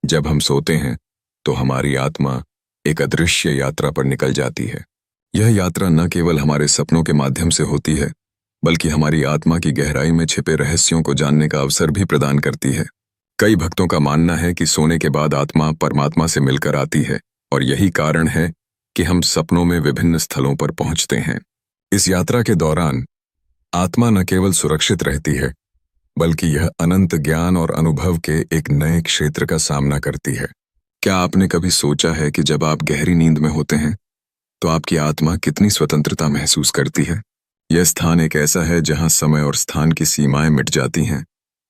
जब हम सोते हैं तो हमारी आत्मा एक अदृश्य यात्रा पर निकल जाती है। यह यात्रा न केवल हमारे सपनों के माध्यम से होती है, बल्कि हमारी आत्मा की गहराई में छिपे रहस्यों को जानने का अवसर भी प्रदान करती है। कई भक्तों का मानना है कि सोने के बाद आत्मा परमात्मा से मिलकर आती है, और यही कारण है कि हम सपनों में विभिन्न स्थलों पर पहुंचते हैं। इस यात्रा के दौरान आत्मा न केवल सुरक्षित रहती है, बल्कि यह अनंत ज्ञान और अनुभव के एक नए क्षेत्र का सामना करती है। क्या आपने कभी सोचा है कि जब आप गहरी नींद में होते हैं तो आपकी आत्मा कितनी स्वतंत्रता महसूस करती है? यह स्थान एक ऐसा है जहां समय और स्थान की सीमाएं मिट जाती हैं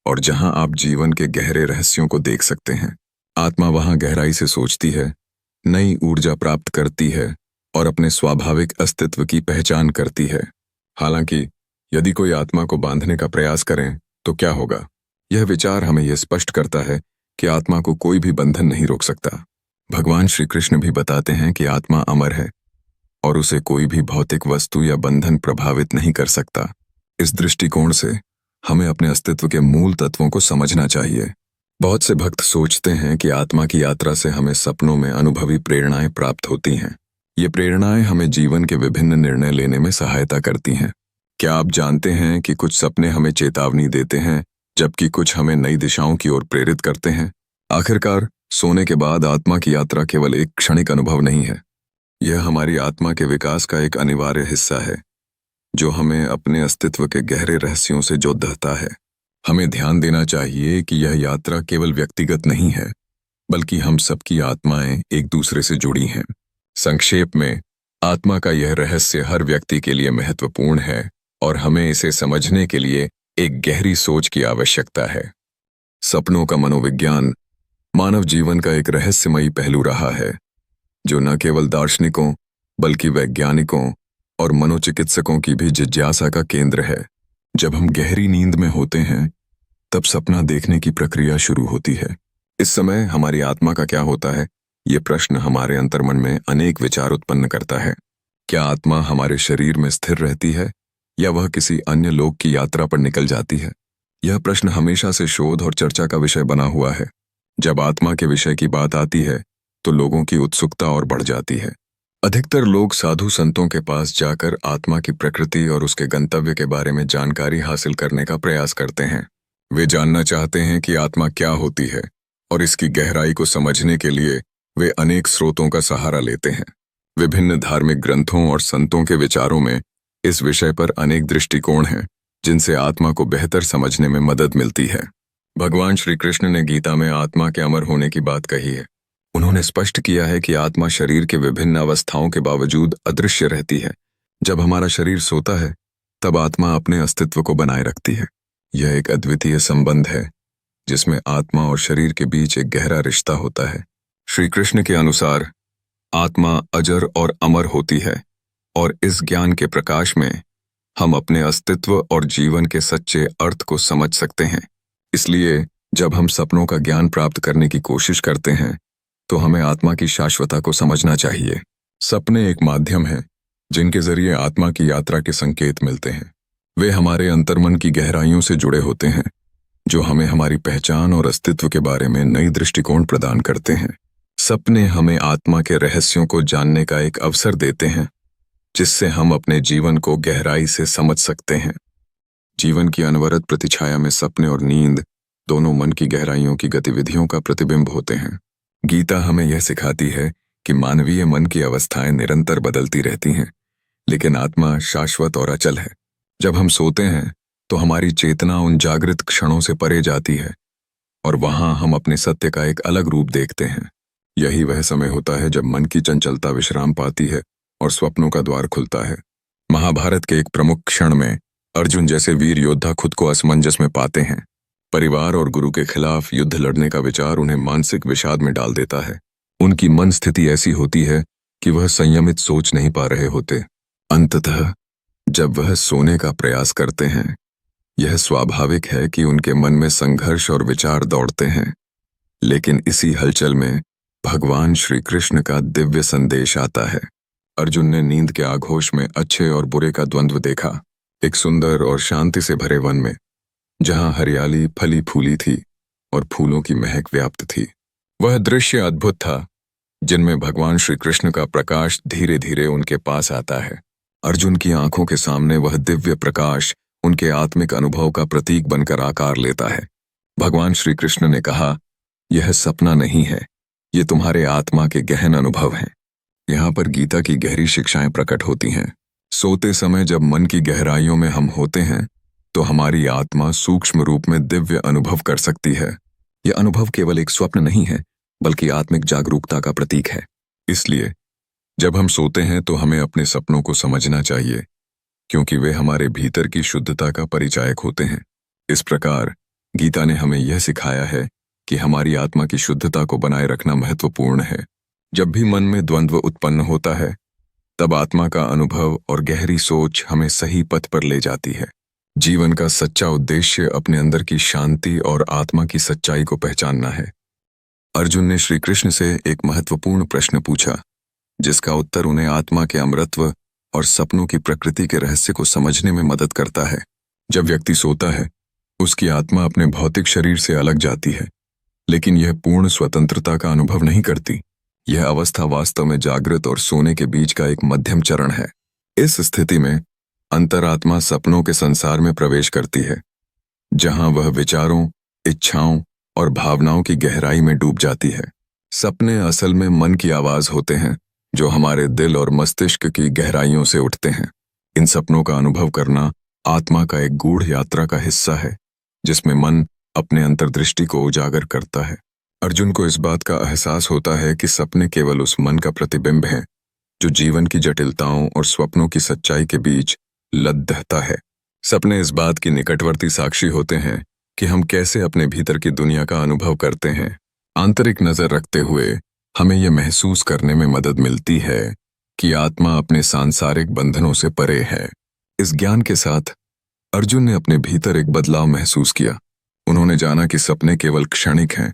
और जहां आप जीवन के गहरे रहस्यों को देख सकते हैं। आत्मा वहां गहराई से सोचती है, नई ऊर्जा प्राप्त करती है और अपने स्वाभाविक अस्तित्व की पहचान करती है। हालांकि यदि कोई आत्मा को बांधने का प्रयास करें तो क्या होगा? यह विचार हमें यह स्पष्ट करता है कि आत्मा को कोई भी बंधन नहीं रोक सकता। भगवान श्री कृष्ण भी बताते हैं कि आत्मा अमर है और उसे कोई भी भौतिक वस्तु या बंधन प्रभावित नहीं कर सकता। इस दृष्टिकोण से हमें अपने अस्तित्व के मूल तत्वों को समझना चाहिए। बहुत से भक्त सोचते हैं कि आत्मा की यात्रा से हमें सपनों में अनुभवी प्रेरणाएं प्राप्त होती हैं। ये प्रेरणाएं हमें जीवन के विभिन्न निर्णय लेने में सहायता करती हैं। क्या आप जानते हैं कि कुछ सपने हमें चेतावनी देते हैं, जबकि कुछ हमें नई दिशाओं की ओर प्रेरित करते हैं? आखिरकार सोने के बाद आत्मा की यात्रा केवल एक क्षणिक अनुभव नहीं है। यह हमारी आत्मा के विकास का एक अनिवार्य हिस्सा है, जो हमें अपने अस्तित्व के गहरे रहस्यों से जोड़ता है। हमें ध्यान देना चाहिए कि यह यात्रा केवल व्यक्तिगत नहीं है, बल्कि हम सबकी आत्माएं एक दूसरे से जुड़ी हैं। संक्षेप में, आत्मा का यह रहस्य हर व्यक्ति के लिए महत्वपूर्ण है और हमें इसे समझने के लिए एक गहरी सोच की आवश्यकता है। सपनों का मनोविज्ञान मानव जीवन का एक रहस्यमयी पहलू रहा है, जो न केवल दार्शनिकों बल्कि वैज्ञानिकों और मनोचिकित्सकों की भी जिज्ञासा का केंद्र है। जब हम गहरी नींद में होते हैं, तब सपना देखने की प्रक्रिया शुरू होती है। इस समय हमारी आत्मा का क्या होता है? ये प्रश्न हमारे अंतर्मन में अनेक विचार उत्पन्न करता है। क्या आत्मा हमारे शरीर में स्थिर रहती है या वह किसी अन्य लोक की यात्रा पर निकल जाती है? यह प्रश्न हमेशा से शोध और चर्चा का विषय बना हुआ है। जब आत्मा के विषय की बात आती है तो लोगों की उत्सुकता और बढ़ जाती है। अधिकतर लोग साधु संतों के पास जाकर आत्मा की प्रकृति और उसके गंतव्य के बारे में जानकारी हासिल करने का प्रयास करते हैं। वे जानना चाहते हैं कि आत्मा क्या होती है, और इसकी गहराई को समझने के लिए वे अनेक स्रोतों का सहारा लेते हैं। विभिन्न धार्मिक ग्रंथों और संतों के विचारों में इस विषय पर अनेक दृष्टिकोण हैं, जिनसे आत्मा को बेहतर समझने में मदद मिलती है। भगवान श्री कृष्ण ने गीता में आत्मा के अमर होने की बात कही है। उन्होंने स्पष्ट किया है कि आत्मा शरीर के विभिन्न अवस्थाओं के बावजूद अदृश्य रहती है। जब हमारा शरीर सोता है, तब आत्मा अपने अस्तित्व को बनाए रखती है। यह एक अद्वितीय संबंध है, जिसमें आत्मा और शरीर के बीच एक गहरा रिश्ता होता है। श्री कृष्ण के अनुसार आत्मा अजर और अमर होती है, और इस ज्ञान के प्रकाश में हम अपने अस्तित्व और जीवन के सच्चे अर्थ को समझ सकते हैं। इसलिए जब हम सपनों का ज्ञान प्राप्त करने की कोशिश करते हैं, तो हमें आत्मा की शाश्वतता को समझना चाहिए। सपने एक माध्यम है जिनके जरिए आत्मा की यात्रा के संकेत मिलते हैं। वे हमारे अंतर्मन की गहराइयों से जुड़े होते हैं, जो हमें हमारी पहचान और अस्तित्व के बारे में नई दृष्टिकोण प्रदान करते हैं। सपने हमें आत्मा के रहस्यों को जानने का एक अवसर देते हैं, जिससे हम अपने जीवन को गहराई से समझ सकते हैं। जीवन की अनवरत प्रतिछाया में सपने और नींद दोनों मन की गहराइयों की गतिविधियों का प्रतिबिंब होते हैं। गीता हमें यह सिखाती है कि मानवीय मन की अवस्थाएं निरंतर बदलती रहती हैं, लेकिन आत्मा शाश्वत और अचल है। जब हम सोते हैं तो हमारी चेतना उन जागृत क्षणों से परे जाती है, और वहां हम अपने सत्य का एक अलग रूप देखते हैं। यही वह समय होता है जब मन की चंचलता विश्राम पाती है और स्वप्नों का द्वार खुलता है। महाभारत के एक प्रमुख क्षण में अर्जुन जैसे वीर योद्धा खुद को असमंजस में पाते हैं। परिवार और गुरु के खिलाफ युद्ध लड़ने का विचार उन्हें मानसिक विषाद में डाल देता है। उनकी मन स्थिति ऐसी होती है कि वह संयमित सोच नहीं पा रहे होते। अंततः जब वह सोने का प्रयास करते हैं, यह स्वाभाविक है कि उनके मन में संघर्ष और विचार दौड़ते हैं। लेकिन इसी हलचल में भगवान श्री कृष्ण का दिव्य संदेश आता है। अर्जुन ने नींद के आघोष में अच्छे और बुरे का द्वंद्व देखा। एक सुंदर और शांति से भरे वन में, जहां हरियाली फली फूली थी और फूलों की महक व्याप्त थी, वह दृश्य अद्भुत था, जिनमें भगवान श्री कृष्ण का प्रकाश धीरे धीरे उनके पास आता है। अर्जुन की आंखों के सामने वह दिव्य प्रकाश उनके आत्मिक अनुभव का प्रतीक बनकर आकार लेता है। भगवान श्री कृष्ण ने कहा, यह सपना नहीं है, ये तुम्हारे आत्मा के गहन अनुभव हैं। यहाँ पर गीता की गहरी शिक्षाएं प्रकट होती हैं। सोते समय जब मन की गहराइयों में हम होते हैं, तो हमारी आत्मा सूक्ष्म रूप में दिव्य अनुभव कर सकती है। यह अनुभव केवल एक स्वप्न नहीं है, बल्कि आत्मिक जागरूकता का प्रतीक है। इसलिए जब हम सोते हैं तो हमें अपने सपनों को समझना चाहिए, क्योंकि वे हमारे भीतर की शुद्धता का परिचायक होते हैं। इस प्रकार गीता ने हमें यह सिखाया है कि हमारी आत्मा की शुद्धता को बनाए रखना महत्वपूर्ण है। जब भी मन में द्वंद्व उत्पन्न होता है, तब आत्मा का अनुभव और गहरी सोच हमें सही पथ पर ले जाती है। जीवन का सच्चा उद्देश्य अपने अंदर की शांति और आत्मा की सच्चाई को पहचानना है। अर्जुन ने श्री कृष्ण से एक महत्वपूर्ण प्रश्न पूछा, जिसका उत्तर उन्हें आत्मा के अमरत्व और सपनों की प्रकृति के रहस्य को समझने में मदद करता है। जब व्यक्ति सोता है, उसकी आत्मा अपने भौतिक शरीर से अलग जाती है, लेकिन यह पूर्ण स्वतंत्रता का अनुभव नहीं करती। यह अवस्था वास्तव में जागृत और सोने के बीच का एक मध्यम चरण है। इस स्थिति में अंतरात्मा सपनों के संसार में प्रवेश करती है, जहां वह विचारों, इच्छाओं और भावनाओं की गहराई में डूब जाती है। सपने असल में मन की आवाज होते हैं, जो हमारे दिल और मस्तिष्क की गहराइयों से उठते हैं। इन सपनों का अनुभव करना आत्मा का एक गूढ़ यात्रा का हिस्सा है, जिसमें मन अपने अंतर्दृष्टि को उजागर करता है। अर्जुन को इस बात का एहसास होता है कि सपने केवल उस मन का प्रतिबिंब हैं, जो जीवन की जटिलताओं और स्वप्नों की सच्चाई के बीच लद्दहता है। सपने इस बात की निकटवर्ती साक्षी होते हैं कि हम कैसे अपने भीतर की दुनिया का अनुभव करते हैं। आंतरिक नजर रखते हुए हमें यह महसूस करने में मदद मिलती है कि आत्मा अपने सांसारिक बंधनों से परे है। इस ज्ञान के साथ अर्जुन ने अपने भीतर एक बदलाव महसूस किया। उन्होंने जाना कि सपने केवल क्षणिक हैं,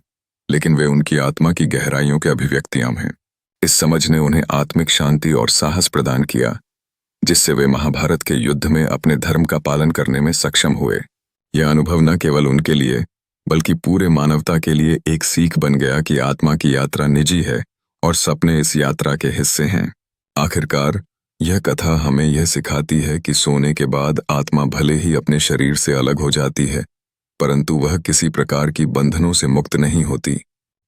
लेकिन वे उनकी आत्मा की गहराइयों के अभिव्यक्तियां हैं। इस समझ ने उन्हें आत्मिक शांति और साहस प्रदान किया, जिससे वे महाभारत के युद्ध में अपने धर्म का पालन करने में सक्षम हुए। यह अनुभव न केवल उनके लिए, बल्कि पूरे मानवता के लिए एक सीख बन गया कि आत्मा की यात्रा निजी है और सपने इस यात्रा के हिस्से हैं। आखिरकार यह कथा हमें यह सिखाती है कि सोने के बाद आत्मा भले ही अपने शरीर से अलग हो जाती है, परंतु वह किसी प्रकार की बंधनों से मुक्त नहीं होती।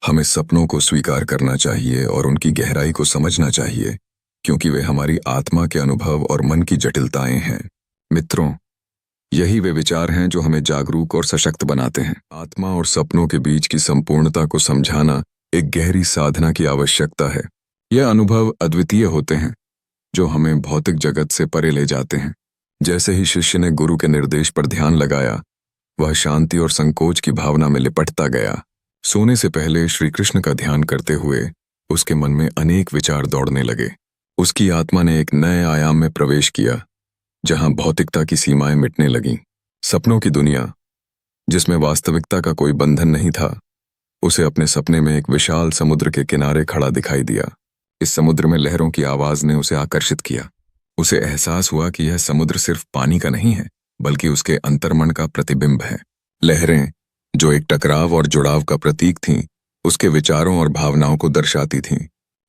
हमें सपनों को स्वीकार करना चाहिए और उनकी गहराई को समझना चाहिए, क्योंकि वे हमारी आत्मा के अनुभव और मन की जटिलताएं हैं। मित्रों, यही वे विचार हैं जो हमें जागरूक और सशक्त बनाते हैं। आत्मा और सपनों के बीच की संपूर्णता को समझाना एक गहरी साधना की आवश्यकता है। यह अनुभव अद्वितीय होते हैं, जो हमें भौतिक जगत से परे ले जाते हैं। जैसे ही शिष्य ने गुरु के निर्देश पर ध्यान लगाया, वह शांति और संकोच की भावना में लिपटता गया। सोने से पहले श्री कृष्ण का ध्यान करते हुए उसके मन में अनेक विचार दौड़ने लगे। उसकी आत्मा ने एक नए आयाम में प्रवेश किया, जहां भौतिकता की सीमाएं मिटने लगीं। सपनों की दुनिया, जिसमें वास्तविकता का कोई बंधन नहीं था, उसे अपने सपने में एक विशाल समुद्र के किनारे खड़ा दिखाई दिया। इस समुद्र में लहरों की आवाज ने उसे आकर्षित किया। उसे एहसास हुआ कि यह समुद्र सिर्फ पानी का नहीं है, बल्कि उसके अंतर्मन का प्रतिबिंब है। लहरें, जो एक टकराव और जुड़ाव का प्रतीक थीं, उसके विचारों और भावनाओं को दर्शाती थीं।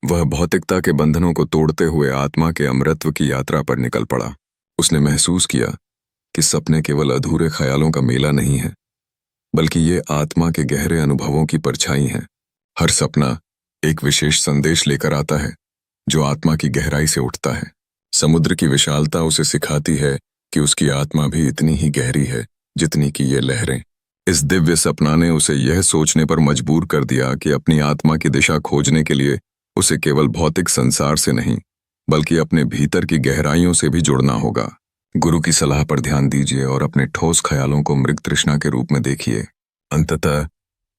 वह भौतिकता के बंधनों को तोड़ते हुए आत्मा के अमरत्व की यात्रा पर निकल पड़ा। उसने महसूस किया कि सपने केवल अधूरे ख्यालों का मेला नहीं है, बल्कि ये आत्मा के गहरे अनुभवों की परछाई हैं। हर सपना एक विशेष संदेश लेकर आता है, जो आत्मा की गहराई से उठता है। समुद्र की विशालता उसे सिखाती है कि उसकी आत्मा भी इतनी ही गहरी है जितनी कि ये लहरें। इस दिव्य सपना ने उसे यह सोचने पर मजबूर कर दिया कि अपनी आत्मा की दिशा खोजने के लिए उसे केवल भौतिक संसार से नहीं, बल्कि अपने भीतर की गहराइयों से भी जुड़ना होगा। गुरु की सलाह पर ध्यान दीजिए और अपने ठोस ख्यालों को मृग तृष्णा के रूप में देखिए। अंततः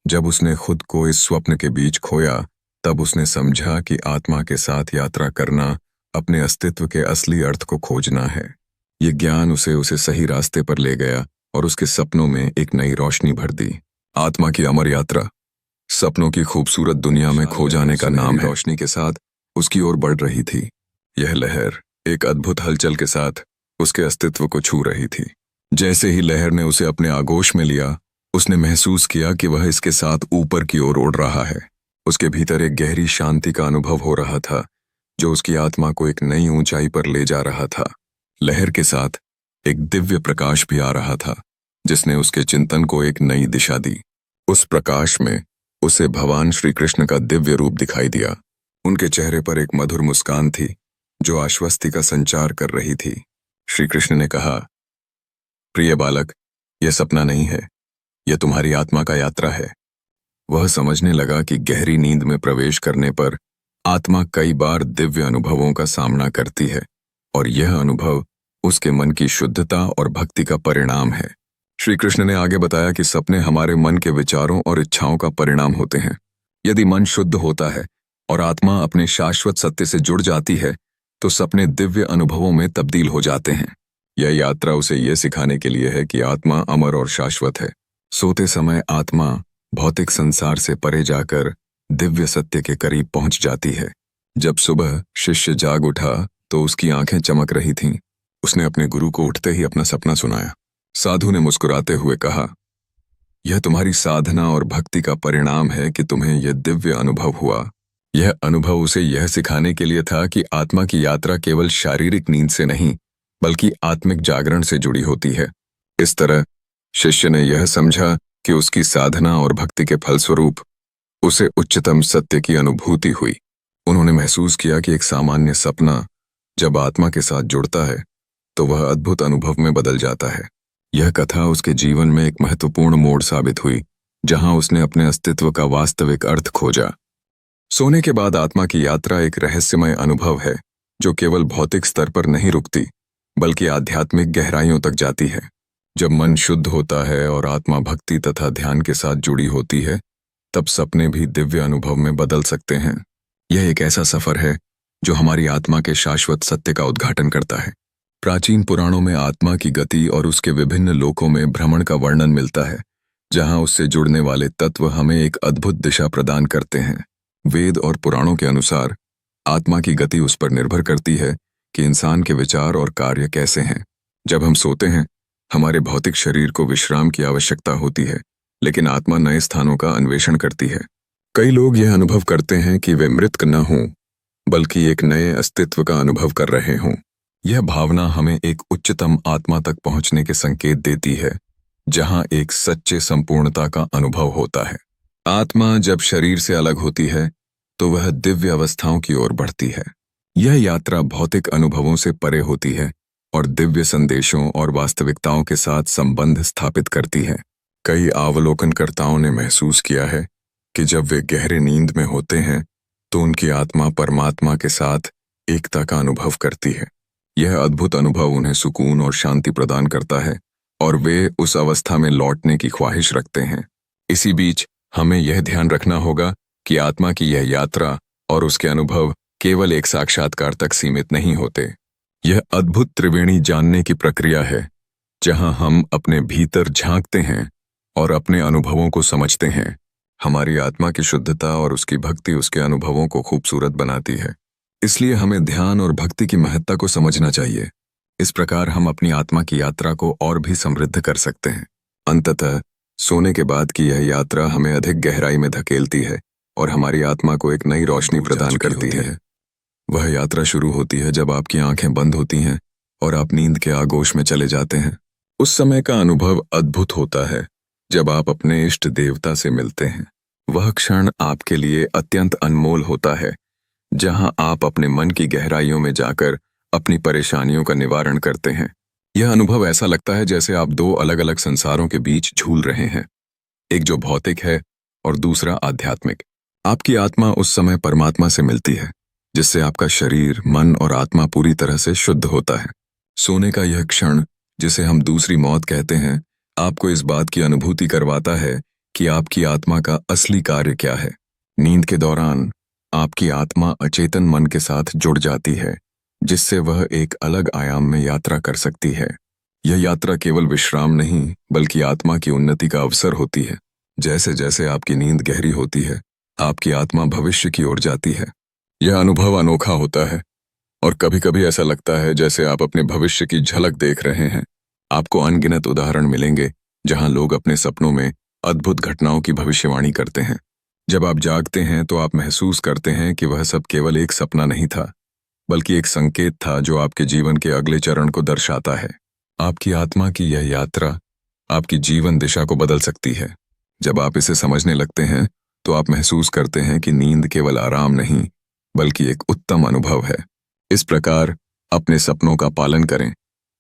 जब उसने खुद को इस स्वप्न के बीच खोया, तब उसने समझा कि आत्मा के साथ यात्रा करना अपने अस्तित्व के असली अर्थ को खोजना है। ये ज्ञान उसे सही रास्ते पर ले गया और उसके सपनों में एक नई रोशनी भर दी। आत्मा की अमर यात्रा सपनों की खूबसूरत दुनिया में खो जाने का नाम है। रोशनी के साथ उसकी ओर बढ़ रही थी। यह लहर एक अद्भुत हलचल के साथ उसके अस्तित्व को छू रही थी। जैसे ही लहर ने उसे अपने आगोश में लिया, उसने महसूस किया कि वह इसके साथ ऊपर की ओर उड़ रहा है। उसके भीतर एक गहरी शांति का अनुभव हो रहा था जो उसकी आत्मा को एक नई ऊंचाई पर ले जा रहा था। लहर के साथ एक दिव्य प्रकाश भी आ रहा था जिसने उसके चिंतन को एक नई दिशा दी। उस प्रकाश में उसे भगवान श्री कृष्ण का दिव्य रूप दिखाई दिया। उनके चेहरे पर एक मधुर मुस्कान थी जो आश्वस्ति का संचार कर रही थी। श्री कृष्ण ने कहा, प्रिय बालक, यह सपना नहीं है, यह तुम्हारी आत्मा का यात्रा है। वह समझने लगा कि गहरी नींद में प्रवेश करने पर आत्मा कई बार दिव्य अनुभवों का सामना करती है और यह अनुभव उसके मन की शुद्धता और भक्ति का परिणाम है। श्री कृष्ण ने आगे बताया कि सपने हमारे मन के विचारों और इच्छाओं का परिणाम होते हैं। यदि मन शुद्ध होता है और आत्मा अपने शाश्वत सत्य से जुड़ जाती है तो सपने दिव्य अनुभवों में तब्दील हो जाते हैं। यह यात्रा उसे यह सिखाने के लिए है कि आत्मा अमर और शाश्वत है। सोते समय आत्मा भौतिक संसार से परे जाकर दिव्य सत्य के करीब पहुंच जाती है। जब सुबह शिष्य जाग उठा तो उसकी आंखें चमक रही थीं। उसने अपने गुरु को उठते ही अपना सपना सुनाया। साधु ने मुस्कुराते हुए कहा, यह तुम्हारी साधना और भक्ति का परिणाम है कि तुम्हें यह दिव्य अनुभव हुआ। यह अनुभव उसे यह सिखाने के लिए था कि आत्मा की यात्रा केवल शारीरिक नींद से नहीं बल्कि आत्मिक जागरण से जुड़ी होती है। इस तरह शिष्य ने यह समझा कि उसकी साधना और भक्ति के फलस्वरूप उसे उच्चतम सत्य की अनुभूति हुई। उन्होंने महसूस किया कि एक सामान्य सपना जब आत्मा के साथ जुड़ता है तो वह अद्भुत अनुभव में बदल जाता है। यह कथा उसके जीवन में एक महत्वपूर्ण मोड़ साबित हुई जहां उसने अपने अस्तित्व का वास्तविक अर्थ खोजा। सोने के बाद आत्मा की यात्रा एक रहस्यमय अनुभव है जो केवल भौतिक स्तर पर नहीं रुकती बल्कि आध्यात्मिक गहराइयों तक जाती है। जब मन शुद्ध होता है और आत्मा भक्ति तथा ध्यान के साथ जुड़ी होती है तब सपने भी दिव्य अनुभव में बदल सकते हैं। यह एक ऐसा सफर है जो हमारी आत्मा के शाश्वत सत्य का उद्घाटन करता है। प्राचीन पुराणों में आत्मा की गति और उसके विभिन्न लोकों में भ्रमण का वर्णन मिलता है जहां उससे जुड़ने वाले तत्व हमें एक अद्भुत दिशा प्रदान करते हैं। वेद और पुराणों के अनुसार आत्मा की गति उस पर निर्भर करती है कि इंसान के विचार और कार्य कैसे हैं। जब हम सोते हैं हमारे भौतिक शरीर को विश्राम की आवश्यकता होती है लेकिन आत्मा नए स्थानों का अन्वेषण करती है। कई लोग यह अनुभव करते हैं कि वे मृत न हों बल्कि एक नए अस्तित्व का अनुभव कर रहे हों। यह भावना हमें एक उच्चतम आत्मा तक पहुंचने के संकेत देती है जहां एक सच्चे संपूर्णता का अनुभव होता है। आत्मा जब शरीर से अलग होती है तो वह दिव्य अवस्थाओं की ओर बढ़ती है। यह यात्रा भौतिक अनुभवों से परे होती है और दिव्य संदेशों और वास्तविकताओं के साथ संबंध स्थापित करती है। कई अवलोकनकर्ताओं ने महसूस किया है कि जब वे गहरे नींद में होते हैं तो उनकी आत्मा परमात्मा के साथ एकता का अनुभव करती है। यह अद्भुत अनुभव उन्हें सुकून और शांति प्रदान करता है और वे उस अवस्था में लौटने की ख्वाहिश रखते हैं। इसी बीच हमें यह ध्यान रखना होगा कि आत्मा की यह यात्रा और उसके अनुभव केवल एक साक्षात्कार तक सीमित नहीं होते। यह अद्भुत त्रिवेणी जानने की प्रक्रिया है जहां हम अपने भीतर झांकते हैं और अपने अनुभवों को समझते हैं। हमारी आत्मा की शुद्धता और उसकी भक्ति उसके अनुभवों को खूबसूरत बनाती है। इसलिए हमें ध्यान और भक्ति की महत्ता को समझना चाहिए। इस प्रकार हम अपनी आत्मा की यात्रा को और भी समृद्ध कर सकते हैं। अंततः सोने के बाद की यह यात्रा हमें अधिक गहराई में धकेलती है और हमारी आत्मा को एक नई रोशनी प्रदान करती है। वह यात्रा शुरू होती है जब आपकी आंखें बंद होती हैं और आप नींद के आगोश में चले जाते हैं। उस समय का अनुभव अद्भुत होता है जब आप अपने इष्ट देवता से मिलते हैं। वह क्षण आपके लिए अत्यंत अनमोल होता है जहां आप अपने मन की गहराइयों में जाकर अपनी परेशानियों का निवारण करते हैं। यह अनुभव ऐसा लगता है जैसे आप दो अलग अलग संसारों के बीच झूल रहे हैं, एक जो भौतिक है और दूसरा आध्यात्मिक। आपकी आत्मा उस समय परमात्मा से मिलती है जिससे आपका शरीर, मन और आत्मा पूरी तरह से शुद्ध होता है। सोने का यह क्षण, जिसे हम दूसरी मौत कहते हैं, आपको इस बात की अनुभूति करवाता है कि आपकी आत्मा का असली कार्य क्या है। नींद के दौरान आपकी आत्मा अचेतन मन के साथ जुड़ जाती है जिससे वह एक अलग आयाम में यात्रा कर सकती है। यह यात्रा केवल विश्राम नहीं बल्कि आत्मा की उन्नति का अवसर होती है। जैसे जैसे आपकी नींद गहरी होती है आपकी आत्मा भविष्य की ओर जाती है। यह अनुभव अनोखा होता है और कभी-कभी ऐसा लगता है जैसे आप अपने भविष्य की झलक देख रहे हैं। आपको अनगिनत उदाहरण मिलेंगे जहां लोग अपने सपनों में अद्भुत घटनाओं की भविष्यवाणी करते हैं। जब आप जागते हैं तो आप महसूस करते हैं कि वह सब केवल एक सपना नहीं था, बल्कि एक संकेत था जो आपके जीवन के अगले चरण को दर्शाता है। आपकी आत्मा की यह यात्रा आपकी जीवन दिशा को बदल सकती है। जब आप इसे समझने लगते हैं तो आप महसूस करते हैं कि नींद केवल आराम नहीं, बल्कि एक उत्तम अनुभव है। इस प्रकार अपने सपनों का पालन करें,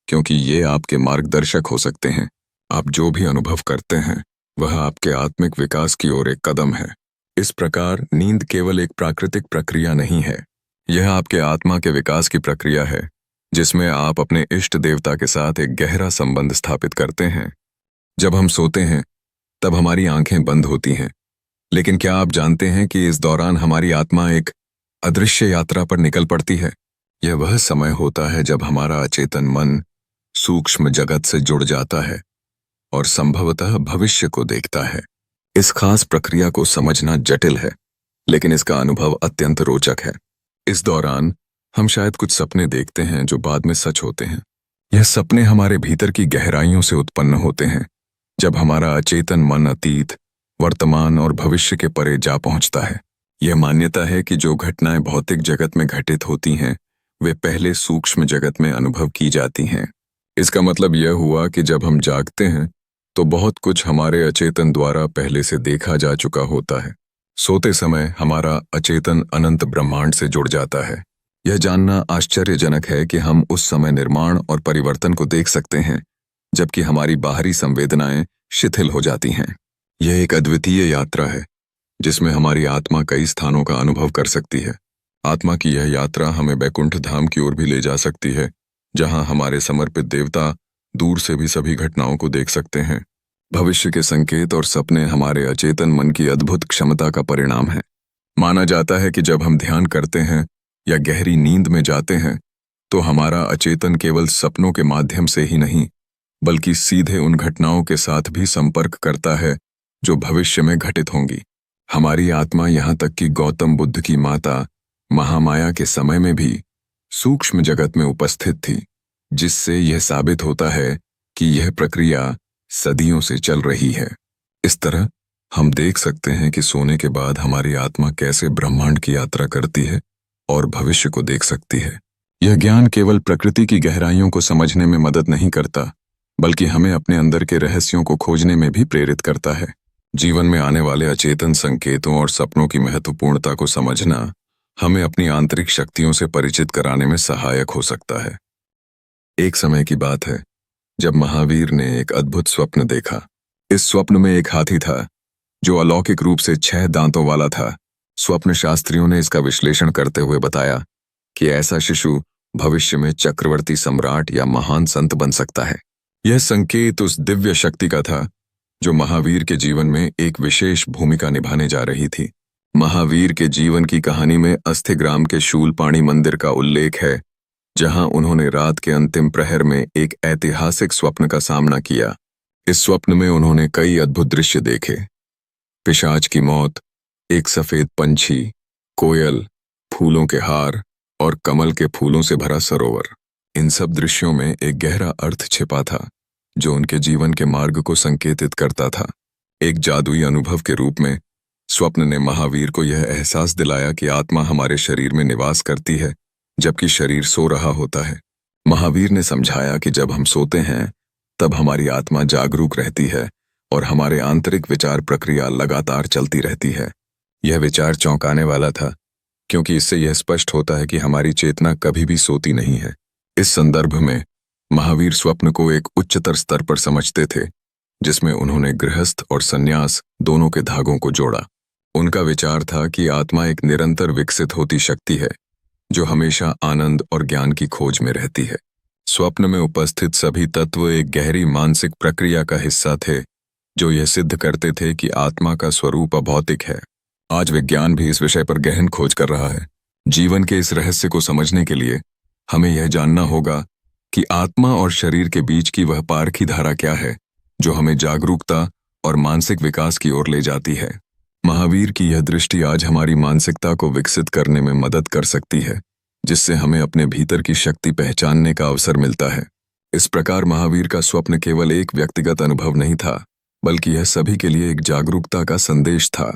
क्योंकि ये आपके मार्गदर्शक हो सकते हैं। आप जो भी अनुभव करते हैं वह आपके आत्मिक विकास की ओर एक कदम है। इस प्रकार नींद केवल एक प्राकृतिक प्रक्रिया नहीं है, यह आपके आत्मा के विकास की प्रक्रिया है, जिसमें आप अपने इष्ट देवता के साथ एक गहरा संबंध स्थापित करते हैं। जब हम सोते हैं तब हमारी आंखें बंद होती हैं, लेकिन क्या आप जानते हैं कि इस दौरान हमारी आत्मा एक अदृश्य यात्रा पर निकल पड़ती है। यह वह समय होता है जब हमारा अचेतन मन सूक्ष्म जगत से जुड़ जाता है और संभवतः भविष्य को देखता है। इस खास प्रक्रिया को समझना जटिल है, लेकिन इसका अनुभव अत्यंत रोचक है। इस दौरान हम शायद कुछ सपने देखते हैं जो बाद में सच होते हैं। यह सपने हमारे भीतर की गहराइयों से उत्पन्न होते हैं, जब हमारा अचेतन मन अतीत, वर्तमान और भविष्य के परे जा पहुंचता है। यह मान्यता है कि जो घटनाएं भौतिक जगत में घटित होती हैं, वे पहले सूक्ष्म जगत में अनुभव की जाती हैं। इसका मतलब यह हुआ कि जब हम जागते हैं तो बहुत कुछ हमारे अचेतन द्वारा पहले से देखा जा चुका होता है। सोते समय हमारा अचेतन अनंत ब्रह्मांड से जुड़ जाता है। यह जानना आश्चर्यजनक है कि हम उस समय निर्माण और परिवर्तन को देख सकते हैं, जबकि हमारी बाहरी संवेदनाएं शिथिल हो जाती हैं। यह एक अद्वितीय यात्रा है, जिसमें हमारी आत्मा कई स्थानों का अनुभव कर सकती है। आत्मा की यह यात्रा हमें वैकुंठ धाम की ओर भी ले जा सकती है, जहां हमारे समर्पित देवता दूर से भी सभी घटनाओं को देख सकते हैं। भविष्य के संकेत और सपने हमारे अचेतन मन की अद्भुत क्षमता का परिणाम है। माना जाता है कि जब हम ध्यान करते हैं या गहरी नींद में जाते हैं, तो हमारा अचेतन केवल सपनों के माध्यम से ही नहीं, बल्कि सीधे उन घटनाओं के साथ भी संपर्क करता है जो भविष्य में घटित होंगी। हमारी आत्मा यहाँ तक कि गौतम बुद्ध की माता महामाया के समय में भी सूक्ष्म जगत में उपस्थित थी, जिससे यह साबित होता है कि यह प्रक्रिया सदियों से चल रही है। इस तरह हम देख सकते हैं कि सोने के बाद हमारी आत्मा कैसे ब्रह्मांड की यात्रा करती है और भविष्य को देख सकती है। यह ज्ञान केवल प्रकृति की गहराइयों को समझने में मदद नहीं करता, बल्कि हमें अपने अंदर के रहस्यों को खोजने में भी प्रेरित करता है। जीवन में आने वाले अचेतन संकेतों और सपनों की महत्वपूर्णता को समझना हमें अपनी आंतरिक शक्तियों से परिचित कराने में सहायक हो सकता है। एक समय की बात है जब महावीर ने एक अद्भुत स्वप्न देखा। इस स्वप्न में एक हाथी था जो अलौकिक रूप से 6 दांतों वाला था। स्वप्न शास्त्रियों ने इसका विश्लेषण करते हुए बताया कि ऐसा शिशु भविष्य में चक्रवर्ती सम्राट या महान संत बन सकता है। यह संकेत उस दिव्य शक्ति का था जो महावीर के जीवन में एक विशेष भूमिका निभाने जा रही थी। महावीर के जीवन की कहानी में अस्थिग्राम के शूलपाणी मंदिर का उल्लेख है, जहां उन्होंने रात के अंतिम प्रहर में एक ऐतिहासिक स्वप्न का सामना किया। इस स्वप्न में उन्होंने कई अद्भुत दृश्य देखे। पिशाच की मौत, एक सफेद पंछी, कोयल, फूलों के हार और कमल के फूलों से भरा सरोवर। इन सब दृश्यों में एक गहरा अर्थ छिपा था जो उनके जीवन के मार्ग को संकेतित करता था। एक जादुई अनुभव के रूप में स्वप्न ने महावीर को यह एहसास दिलाया कि आत्मा हमारे शरीर में निवास करती है, जबकि शरीर सो रहा होता है। महावीर ने समझाया कि जब हम सोते हैं तब हमारी आत्मा जागरूक रहती है और हमारे आंतरिक विचार प्रक्रिया लगातार चलती रहती है। यह विचार चौंकाने वाला था, क्योंकि इससे यह स्पष्ट होता है कि हमारी चेतना कभी भी सोती नहीं है। इस संदर्भ में महावीर स्वप्न को एक उच्चतर स्तर पर समझते थे, जिसमें उन्होंने गृहस्थ और संन्यास दोनों के धागों को जोड़ा। उनका विचार था कि आत्मा एक निरंतर विकसित होती शक्ति है जो हमेशा आनंद और ज्ञान की खोज में रहती है। स्वप्न में उपस्थित सभी तत्व एक गहरी मानसिक प्रक्रिया का हिस्सा थे जो यह सिद्ध करते थे कि आत्मा का स्वरूप अभौतिक है। आज विज्ञान भी इस विषय पर गहन खोज कर रहा है। जीवन के इस रहस्य को समझने के लिए हमें यह जानना होगा कि आत्मा और शरीर के बीच की वह पारखी धारा क्या है जो हमें जागरूकता और मानसिक विकास की ओर ले जाती है। महावीर की यह दृष्टि आज हमारी मानसिकता को विकसित करने में मदद कर सकती है, जिससे हमें अपने भीतर की शक्ति पहचानने का अवसर मिलता है। इस प्रकार महावीर का स्वप्न केवल एक व्यक्तिगत अनुभव नहीं था, बल्कि यह सभी के लिए एक जागरूकता का संदेश था।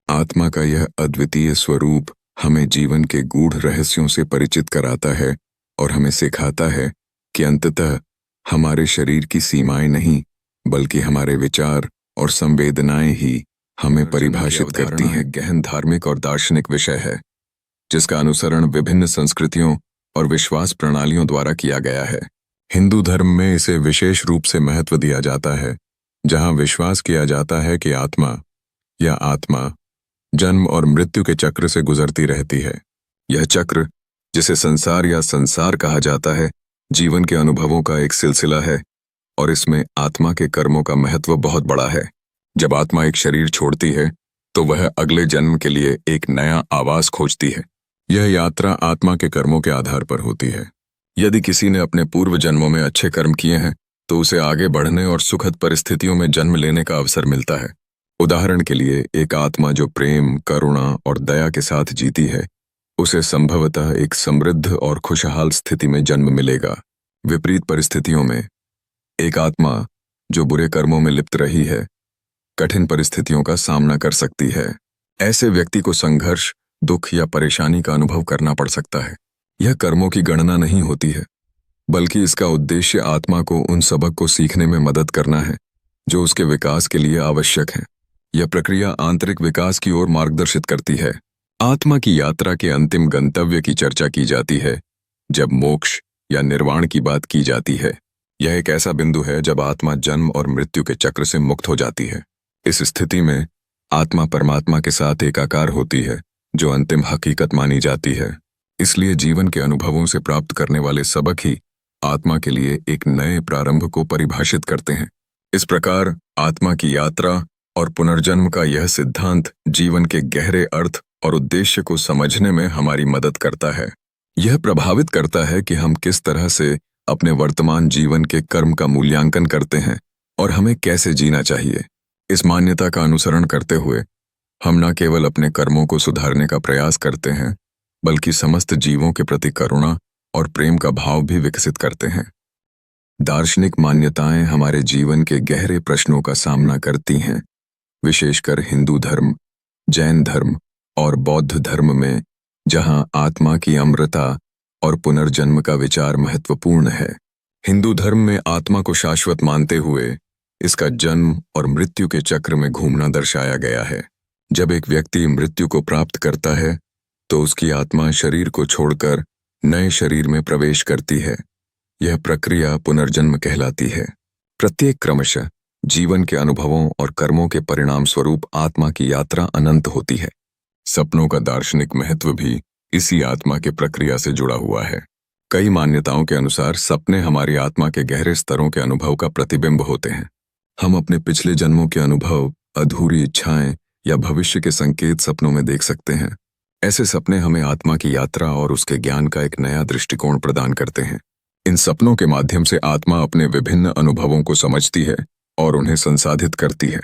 आत्मा का यह अद्वितीय स्वरूप हमें जीवन के गूढ़ रहस्यों से परिचित कराता है और हमें सिखाता है कि अंततः हमारे शरीर की सीमाएं नहीं, बल्कि हमारे विचार और संवेदनाएं ही हमें परिभाषित करती हैं। गहन धार्मिक और दार्शनिक विषय है जिसका अनुसरण विभिन्न संस्कृतियों और विश्वास प्रणालियों द्वारा किया गया है। हिंदू धर्म में इसे विशेष रूप से महत्व दिया जाता है, जहां विश्वास किया जाता है कि आत्मा जन्म और मृत्यु के चक्र से गुजरती रहती है। यह चक्र, जिसे संसार या संसार कहा जाता है, जीवन के अनुभवों का एक सिलसिला है और इसमें आत्मा के कर्मों का महत्व बहुत बड़ा है। जब आत्मा एक शरीर छोड़ती है तो वह अगले जन्म के लिए एक नया आवास खोजती है। यह यात्रा आत्मा के कर्मों के आधार पर होती है। यदि किसी ने अपने पूर्व जन्मों में अच्छे कर्म किए हैं तो उसे आगे बढ़ने और सुखद परिस्थितियों में जन्म लेने का अवसर मिलता है। उदाहरण के लिए, एक आत्मा जो प्रेम, करुणा और दया के साथ जीती है, उसे संभवतः एक समृद्ध और खुशहाल स्थिति में जन्म मिलेगा। विपरीत परिस्थितियों में एक आत्मा जो बुरे कर्मों में लिप्त रही है, कठिन परिस्थितियों का सामना कर सकती है। ऐसे व्यक्ति को संघर्ष, दुख या परेशानी का अनुभव करना पड़ सकता है। यह कर्मों की गणना नहीं होती है, बल्कि इसका उद्देश्य आत्मा को उन सबक को सीखने में मदद करना है जो उसके विकास के लिए आवश्यक है। यह प्रक्रिया आंतरिक विकास की ओर मार्गदर्शित करती है। आत्मा की यात्रा के अंतिम गंतव्य की चर्चा की जाती है जब मोक्ष या निर्वाण की बात की जाती है। यह एक ऐसा बिंदु है जब आत्मा जन्म और मृत्यु के चक्र से मुक्त हो जाती है। इस स्थिति में आत्मा परमात्मा के साथ एकाकार होती है, जो अंतिम हकीकत मानी जाती है। इसलिए जीवन के अनुभवों से प्राप्त करने वाले सबक ही आत्मा के लिए एक नए प्रारंभ को परिभाषित करते हैं। इस प्रकार आत्मा की यात्रा और पुनर्जन्म का यह सिद्धांत जीवन के गहरे अर्थ और उद्देश्य को समझने में हमारी मदद करता है। यह प्रभावित करता है कि हम किस तरह से अपने वर्तमान जीवन के कर्म का मूल्यांकन करते हैं और हमें कैसे जीना चाहिए। इस मान्यता का अनुसरण करते हुए हम न केवल अपने कर्मों को सुधारने का प्रयास करते हैं, बल्कि समस्त जीवों के प्रति करुणा और प्रेम का भाव भी विकसित करते हैं। दार्शनिक मान्यताएं हमारे जीवन के गहरे प्रश्नों का सामना करती हैं, विशेषकर हिंदू धर्म, जैन धर्म और बौद्ध धर्म में, जहां आत्मा की अमरता और पुनर्जन्म का विचार महत्वपूर्ण है। हिंदू धर्म में आत्मा को शाश्वत मानते हुए इसका जन्म और मृत्यु के चक्र में घूमना दर्शाया गया है। जब एक व्यक्ति मृत्यु को प्राप्त करता है तो उसकी आत्मा शरीर को छोड़कर नए शरीर में प्रवेश करती है। यह प्रक्रिया पुनर्जन्म कहलाती है। प्रत्येक क्रमशः जीवन के अनुभवों और कर्मों के परिणाम स्वरूप आत्मा की यात्रा अनंत होती है। सपनों का दार्शनिक महत्व भी इसी आत्मा के प्रक्रिया से जुड़ा हुआ है। कई मान्यताओं के अनुसार सपने हमारी आत्मा के गहरे स्तरों के अनुभव का प्रतिबिंब होते हैं। हम अपने पिछले जन्मों के अनुभव, अधूरी इच्छाएं या भविष्य के संकेत सपनों में देख सकते हैं। ऐसे सपने हमें आत्मा की यात्रा और उसके ज्ञान का एक नया दृष्टिकोण प्रदान करते हैं। इन सपनों के माध्यम से आत्मा अपने विभिन्न अनुभवों को समझती है और उन्हें संसाधित करती है।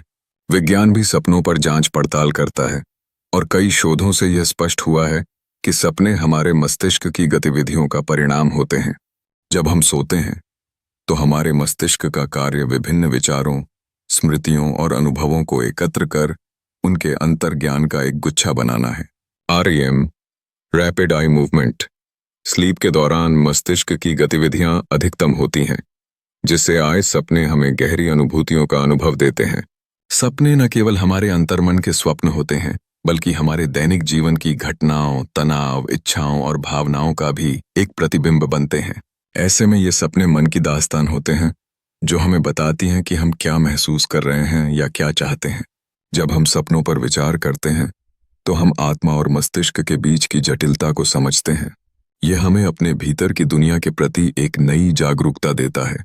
विज्ञान भी सपनों पर जांच पड़ताल करता है और कई शोधों से यह स्पष्ट हुआ है कि सपने हमारे मस्तिष्क की गतिविधियों का परिणाम होते हैं। जब हम सोते हैं तो हमारे मस्तिष्क का कार्य विभिन्न विचारों, स्मृतियों और अनुभवों को एकत्र कर उनके अंतर्ज्ञान का एक गुच्छा बनाना है। REM, rapid eye movement. Sleep के दौरान मस्तिष्क की गतिविधियां अधिकतम होती हैं, जिससे आए सपने हमें गहरी अनुभूतियों का अनुभव देते हैं। सपने न केवल हमारे अंतर्मन के स्वप्न होते हैं, बल्कि हमारे दैनिक जीवन की घटनाओं, तनाव, इच्छाओं और भावनाओं का भी एक प्रतिबिंब बनते हैं। ऐसे में ये सपने मन की दास्तान होते हैं, जो हमें बताती हैं कि हम क्या महसूस कर रहे हैं या क्या चाहते हैं। जब हम सपनों पर विचार करते हैं तो हम आत्मा और मस्तिष्क के बीच की जटिलता को समझते हैं। यह हमें अपने भीतर की दुनिया के प्रति एक नई जागरूकता देता है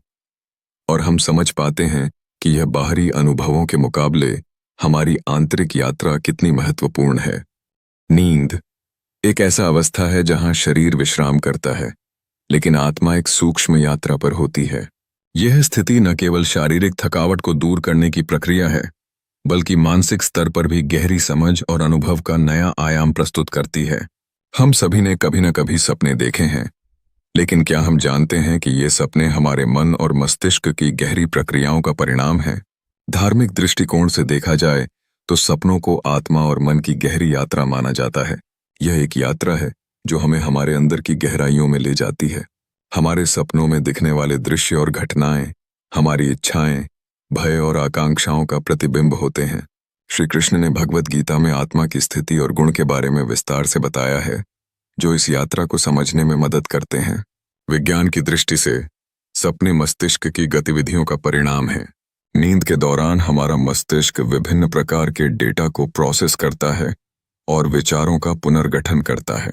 और हम समझ पाते हैं कि यह बाहरी अनुभवों के मुकाबले हमारी आंतरिक यात्रा कितनी महत्वपूर्ण है। नींद एक ऐसा अवस्था है जहां शरीर विश्राम करता है, लेकिन आत्मा एक सूक्ष्म यात्रा पर होती है। यह स्थिति न केवल शारीरिक थकावट को दूर करने की प्रक्रिया है, बल्कि मानसिक स्तर पर भी गहरी समझ और अनुभव का नया आयाम प्रस्तुत करती है। हम सभी ने कभी न कभी सपने देखे हैं, लेकिन क्या हम जानते हैं कि ये सपने हमारे मन और मस्तिष्क की गहरी प्रक्रियाओं का परिणाम है? धार्मिक दृष्टिकोण से देखा जाए तो सपनों को आत्मा और मन की गहरी यात्रा माना जाता है। यह एक यात्रा है जो हमें हमारे अंदर की गहराइयों में ले जाती है। हमारे सपनों में दिखने वाले दृश्य और घटनाएं हमारी इच्छाएं, भय और आकांक्षाओं का प्रतिबिंब होते हैं। श्री कृष्ण ने भगवत गीता में आत्मा की स्थिति और गुण के बारे में विस्तार से बताया है, जो इस यात्रा को समझने में मदद करते हैं। विज्ञान की दृष्टि से सपने मस्तिष्क की गतिविधियों का परिणाम है। नींद के दौरान हमारा मस्तिष्क विभिन्न प्रकार के डेटा को प्रोसेस करता है और विचारों का पुनर्गठन करता है।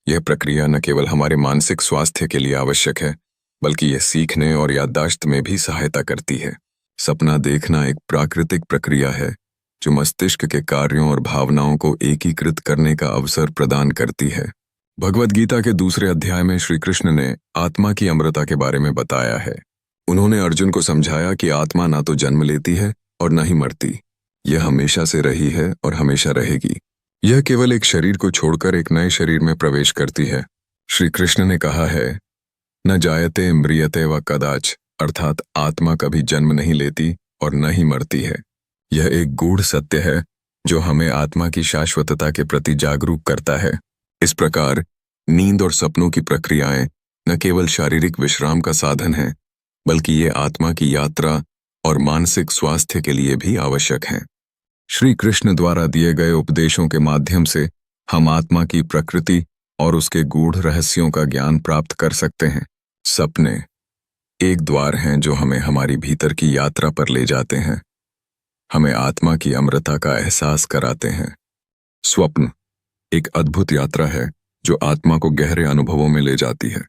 यह प्रक्रिया न केवल हमारे मानसिक स्वास्थ्य के लिए आवश्यक है, बल्कि यह सीखने और याददाश्त में भी सहायता करती है। सपना देखना एक प्राकृतिक प्रक्रिया है जो मस्तिष्क के कार्यों और भावनाओं को एकीकृत करने का अवसर प्रदान करती है। भगवद गीता के दूसरे अध्याय में श्री कृष्ण ने आत्मा की अमरता के बारे में बताया है। उन्होंने अर्जुन को समझाया कि आत्मा ना तो जन्म लेती है और न ही मरती। यह हमेशा से रही है और हमेशा रहेगी। यह केवल एक शरीर को छोड़कर एक नए शरीर में प्रवेश करती है। श्री कृष्ण ने कहा है, न जायते म्रियते व कदाच, अर्थात आत्मा कभी जन्म नहीं लेती और न ही मरती है। यह एक गूढ़ सत्य है जो हमें आत्मा की शाश्वतता के प्रति जागरूक करता है। इस प्रकार नींद और सपनों की प्रक्रियाएं न केवल शारीरिक विश्राम का साधन है, बल्कि ये आत्मा की यात्रा और मानसिक स्वास्थ्य के लिए भी आवश्यक हैं। श्री कृष्ण द्वारा दिए गए उपदेशों के माध्यम से हम आत्मा की प्रकृति और उसके गूढ़ रहस्यों का ज्ञान प्राप्त कर सकते हैं। सपने एक द्वार हैं जो हमें हमारी भीतर की यात्रा पर ले जाते हैं, हमें आत्मा की अमरता का एहसास कराते हैं। स्वप्न एक अद्भुत यात्रा है जो आत्मा को गहरे अनुभवों में ले जाती है।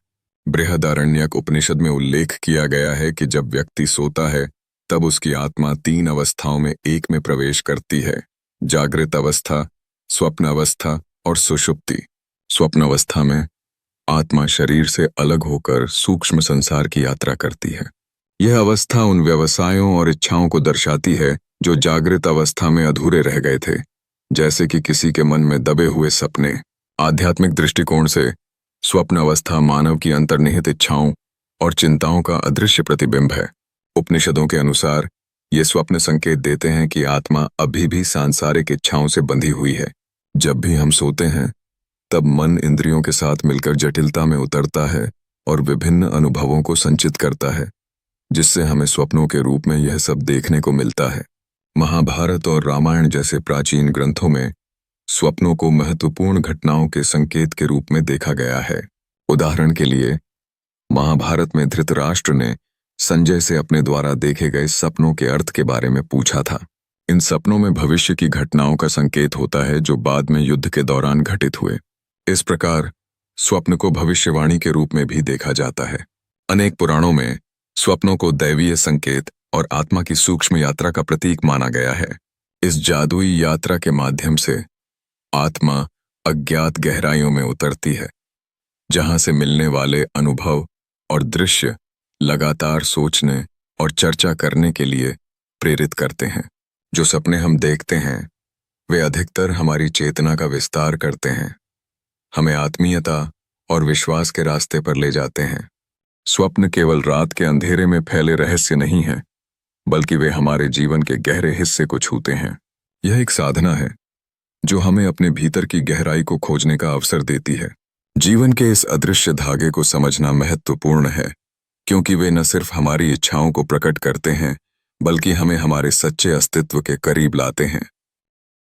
बृहदारण्यक उपनिषद में उल्लेख किया गया है कि जब व्यक्ति सोता है तब उसकी आत्मा 3 अवस्थाओं में एक में प्रवेश करती है: जागृत अवस्था, स्वप्न अवस्था और सुषुप्ति। स्वप्न अवस्था में आत्मा शरीर से अलग होकर सूक्ष्म संसार की यात्रा करती है। यह अवस्था उन व्यवसायों और इच्छाओं को दर्शाती है जो जागृत अवस्था में अधूरे रह गए थे, जैसे कि किसी के मन में दबे हुए सपने। आध्यात्मिक दृष्टिकोण से स्वप्न अवस्था मानव की अंतर्निहित इच्छाओं और चिंताओं का अदृश्य प्रतिबिंब है। उपनिषदों के अनुसार ये स्वप्न संकेत देते हैं कि आत्मा अभी भी सांसारिक इच्छाओं से बंधी हुई है। जब भी हम सोते हैं तब मन इंद्रियों के साथ मिलकर जटिलता में उतरता है और विभिन्न अनुभवों को संचित करता है, जिससे हमें स्वप्नों के रूप में यह सब देखने को मिलता है। महाभारत और रामायण जैसे प्राचीन ग्रंथों में स्वप्नों को महत्वपूर्ण घटनाओं के संकेत के रूप में देखा गया है। उदाहरण के लिए, महाभारत में धृतराष्ट्र ने संजय से अपने द्वारा देखे गए सपनों के अर्थ के बारे में पूछा था। इन सपनों में भविष्य की घटनाओं का संकेत होता है जो बाद में युद्ध के दौरान घटित हुए। इस प्रकार स्वप्न को भविष्यवाणी के रूप में भी देखा जाता है। अनेक पुराणों में स्वप्नों को दैवीय संकेत और आत्मा की सूक्ष्म यात्रा का प्रतीक माना गया है। इस जादुई यात्रा के माध्यम से आत्मा अज्ञात गहराइयों में उतरती है, जहां से मिलने वाले अनुभव और दृश्य लगातार सोचने और चर्चा करने के लिए प्रेरित करते हैं। जो सपने हम देखते हैं वे अधिकतर हमारी चेतना का विस्तार करते हैं, हमें आत्मीयता और विश्वास के रास्ते पर ले जाते हैं। स्वप्न केवल रात के अंधेरे में फैले रहस्य नहीं है, बल्कि वे हमारे जीवन के गहरे हिस्से को छूते हैं। यह एक साधना है जो हमें अपने भीतर की गहराई को खोजने का अवसर देती है। जीवन के इस अदृश्य धागे को समझना महत्वपूर्ण है, क्योंकि वे न सिर्फ हमारी इच्छाओं को प्रकट करते हैं, बल्कि हमें हमारे सच्चे अस्तित्व के करीब लाते हैं।